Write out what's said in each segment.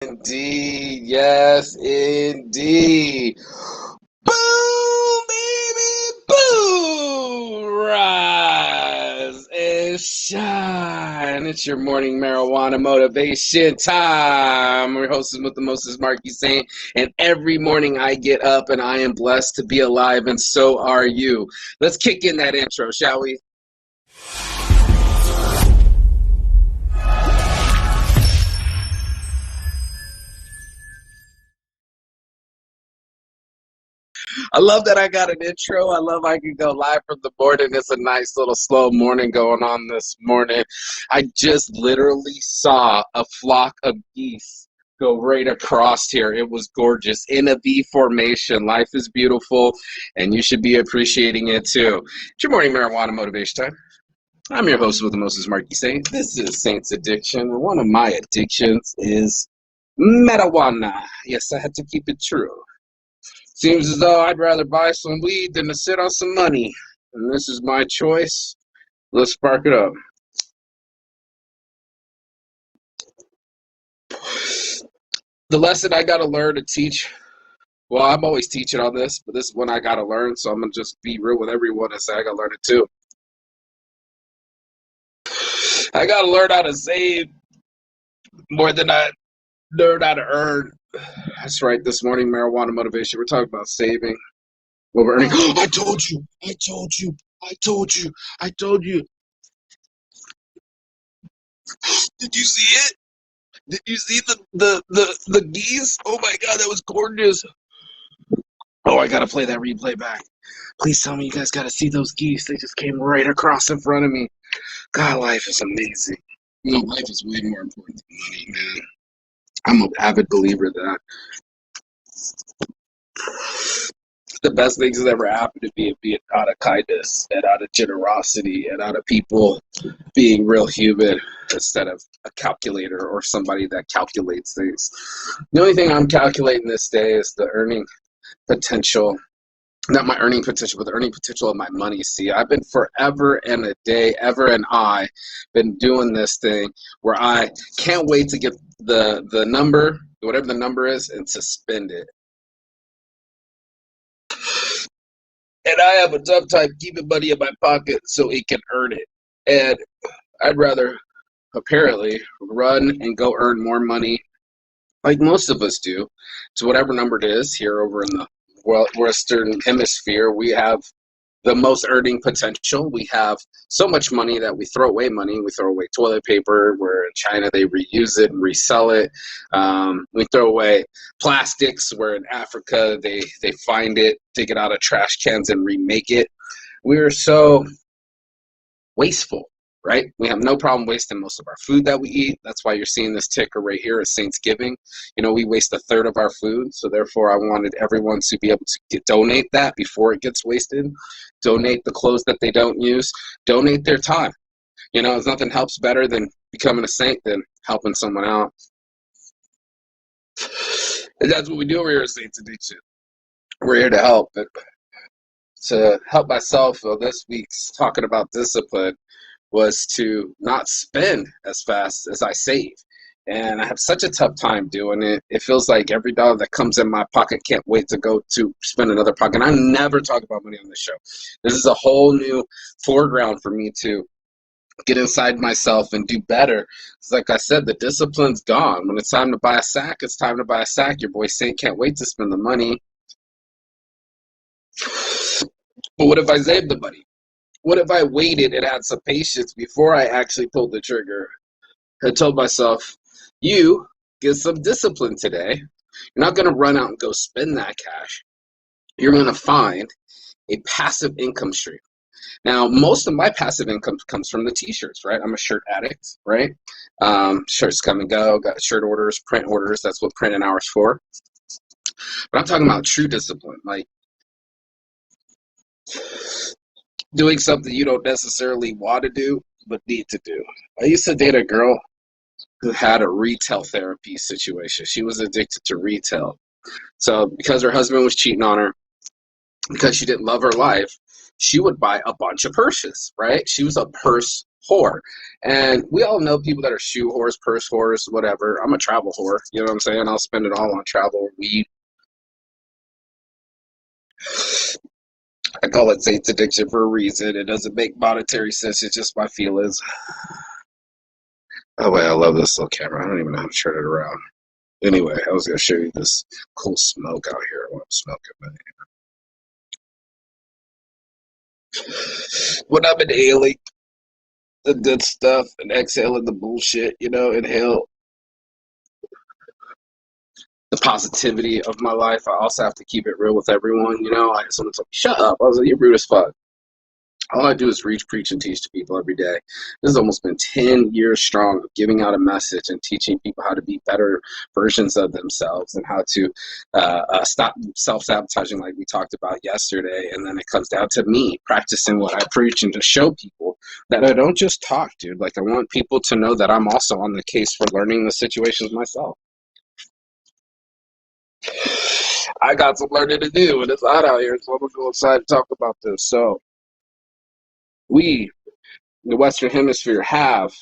Indeed, yes, indeed. Boom, baby, boom! Rise and shine. It's your morning marijuana motivation time. We're hosting with the Moses Marquis Saint, and every morning I get up and I am blessed to be alive, and so are you. Let's kick in that intro, shall we? I love that I got an intro. I love I can go live from the morning. It's a nice little slow morning going on this morning. I just literally saw a flock of geese go right across here. It was gorgeous in a V formation. Life is beautiful, and you should be appreciating it too. It's your morning marijuana motivation time. I'm your host with the Moses Marquis Saint. This is Saint's Addiction. One of my addictions is marijuana. Yes, I had to keep it true. Seems as though I'd rather buy some weed than to sit on some money. And this is my choice. Let's spark it up. The lesson I got to learn to teach. Well, I'm always teaching on this, but this is one I got to learn. So I'm going to just be real with everyone and say I got to learn it too. I got to learn how to save more than I learned how to earn. That's right. This morning, marijuana motivation. We're talking about saving. What we're earning. I told you. I told you. I told you. I told you. Did you see it? Did you see the geese? Oh my god, that was gorgeous. Oh, I gotta play that replay back. Please tell me you guys gotta see those geese. They just came right across in front of me. God, life is amazing. You know, life is way more important than money, man. I'm an avid believer of that. The best things that ever happened to me being out of kindness and out of generosity and out of people being real human instead of a calculator or somebody that calculates things. The only thing I'm calculating this day is the earning potential, not my earning potential, but the earning potential of my money. See, I've been forever and a day, ever and I, been doing this thing where I can't wait to get the number, whatever the number is, and to spend it. And I have a tough time keeping money in my pocket so it can earn it. And I'd rather, apparently, run and go earn more money, like most of us do, to whatever number it is here over in the Western Hemisphere. We have the most earning potential. We have so much money that we throw away money. We throw away toilet paper, where in China they reuse it and resell it. We throw away plastics, where in Africa they find it, take it out of trash cans and remake it. We're so wasteful, right? We have no problem wasting most of our food that we eat. That's why you're seeing this ticker right here is Thanksgiving. You know, we waste a third of our food. So therefore, I wanted everyone to be able to donate that before it gets wasted. Donate the clothes that they don't use. Donate their time. You know, there's nothing helps better than becoming a saint than helping someone out. And that's what we do over here at Saints Addiction. We're here to help. But to help myself, this week's talking about discipline was to not spend as fast as I save. And I have such a tough time doing it. It feels like every dollar that comes in my pocket can't wait to go to spend another pocket. I never talk about money on this show. This is a whole new foreground for me to get inside myself and do better. It's like I said, the discipline's gone. When it's time to buy a sack, it's time to buy a sack. Your boy Saint can't wait to spend the money. But what if I saved the money? What if I waited and had some patience before I actually pulled the trigger? I told myself, you get some discipline today. You're not going to run out and go spend that cash. You're going to find a passive income stream. Now, most of my passive income comes from the t-shirts, right? I'm a shirt addict, right? Shirts come and go, got shirt orders, print orders. That's what print an hour's for. But I'm talking about true discipline, like doing something you don't necessarily want to do, but need to do. I used to date a girl who had a retail therapy situation. She was addicted to retail. So because her husband was cheating on her, because she didn't love her life, she would buy a bunch of purses, right? She was a purse whore. And we all know people that are shoe whores, purse whores, whatever. I'm a travel whore. You know what I'm saying? I'll spend it all on travel, weed. I call it Satan's addiction for a reason. It doesn't make monetary sense. It's just my feelings. Oh, wait, I love this little camera. I don't even know how to turn it around. Anyway, I was going to show you this cool smoke out here. I want to smoke it. When I'm inhaling the good stuff and exhaling the bullshit, inhale the positivity of my life. I also have to keep it real with everyone. Someone told me, shut up. I was like, you're rude as fuck. All I do is reach, preach, and teach to people every day. This has almost been 10 years strong of giving out a message and teaching people how to be better versions of themselves and how to stop self-sabotaging like we talked about yesterday. And then it comes down to me practicing what I preach and to show people that I don't just talk, dude. Like, I want people to know that I'm also on the case for learning the situations myself. I got some learning to do, and it's hot out here, so I'm going to go inside and talk about this. So, we, the Western Hemisphere, have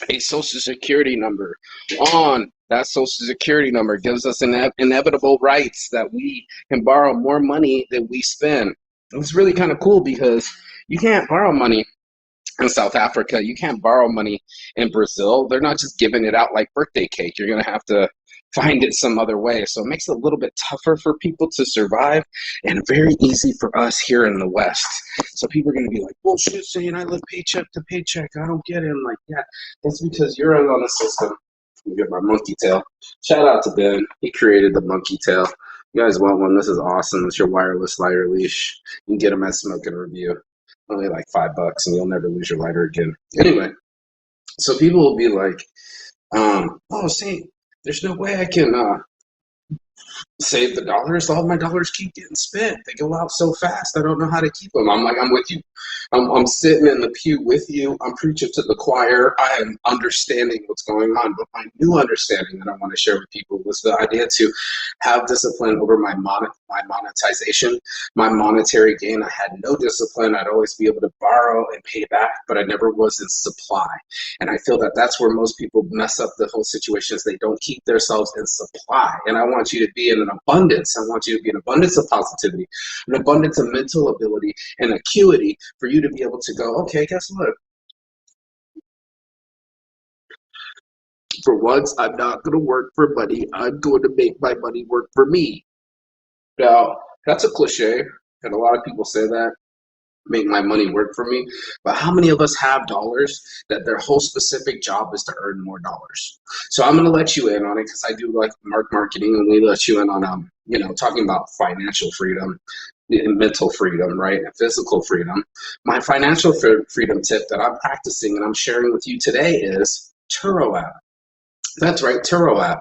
a Social Security number. On that Social Security number gives us inevitable rights that we can borrow more money than we spend. It's really kind of cool because you can't borrow money in South Africa. You can't borrow money in Brazil. They're not just giving it out like birthday cake. You're going to have to find it some other way. So it makes it a little bit tougher for people to survive and very easy for us here in the West. So people are going to be like, bullshit, saying I live paycheck to paycheck. I don't get it. I'm like, yeah, that's because you're on the system. You get my monkey tail. Shout out to Ben. He created the monkey tail. You guys want one? This is awesome. It's your wireless lighter leash. You can get them at Smoke and Review. Only like $5 and you'll never lose your lighter again. Anyway, so people will be like, oh, Saint, there's no way I can save the dollars. All my dollars keep getting spent. They go out so fast. I don't know how to keep them. I'm like, I'm with you. I'm sitting in the pew with you. I'm preaching to the choir. I am understanding what's going on. But my new understanding that I want to share with people was the idea to have discipline over my monetization, my monetary gain. I had no discipline. I'd always be able to borrow and pay back, but I never was in supply. And I feel that that's where most people mess up the whole situation is they don't keep themselves in supply. And I want you to be in an abundance. I want you to be an abundance of positivity, an abundance of mental ability and acuity for you to be able to go, okay, guess what? For once, I'm not going to work for money. I'm going to make my money work for me. Now, that's a cliche, and a lot of people say that, make my money work for me. But how many of us have dollars that their whole specific job is to earn more dollars? So I'm going to let you in on it because I do like marketing, and we let you in on talking about financial freedom and mental freedom, right, and physical freedom. My financial freedom tip that I'm practicing and I'm sharing with you today is Turo app. That's right, Turo app.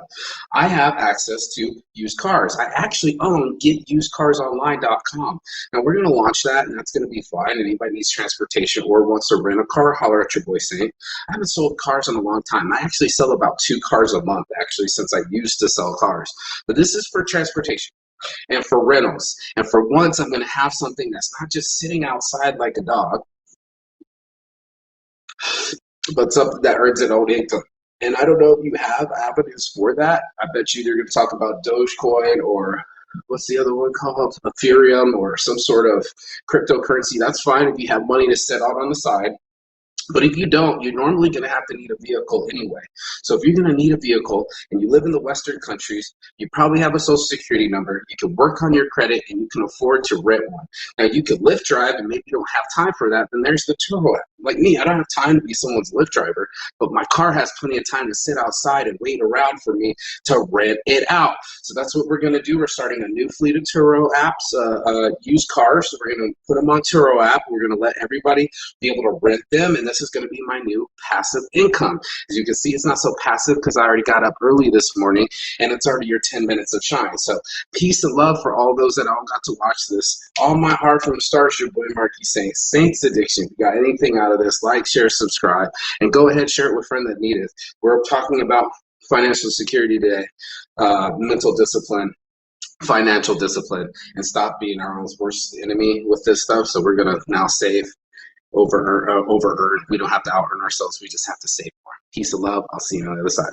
I have access to used cars. I actually own getusedcarsonline.com. Now we're going to launch that, and that's going to be fine. Anybody needs transportation or wants to rent a car, holler at your boy Saint. I haven't sold cars in a long time. I actually sell about 2 cars a month, actually, since I used to sell cars. But this is for transportation and for rentals. And for once, I'm going to have something that's not just sitting outside like a dog, but something that earns its own income. And I don't know if you have avenues for that. I bet you they're going to talk about Dogecoin or what's the other one called? Ethereum or some sort of cryptocurrency. That's fine if you have money to set out on the side. But if you don't, you're normally going to have to need a vehicle anyway. So if you're going to need a vehicle and you live in the Western countries, you probably have a Social Security number. You can work on your credit and you can afford to rent one. Now, you could Lyft drive and maybe you don't have time for that. Then there's the Turo app. Like me, I don't have time to be someone's Lyft driver, but my car has plenty of time to sit outside and wait around for me to rent it out. So that's what we're going to do. We're starting a new fleet of Turo apps, used cars. So we're going to put them on Turo app. We're going to let everybody be able to rent them, and this is going to be my new passive income. As you can see, it's not so passive because I already got up early this morning, and it's already your 10 minutes of shine. So peace and love for all those that all got to watch this. All my heart from the start, your boy Marky Saint. Saints Addiction. If you got anything out of this, like, share, subscribe, and go ahead, share it with a friend that needs it. We're talking about financial security today, mental discipline, financial discipline, and stop being our own worst enemy with this stuff. So we're going to now save over earn. We don't have to out earn ourselves. We just have to save more. Peace and love. I'll see you on the other side.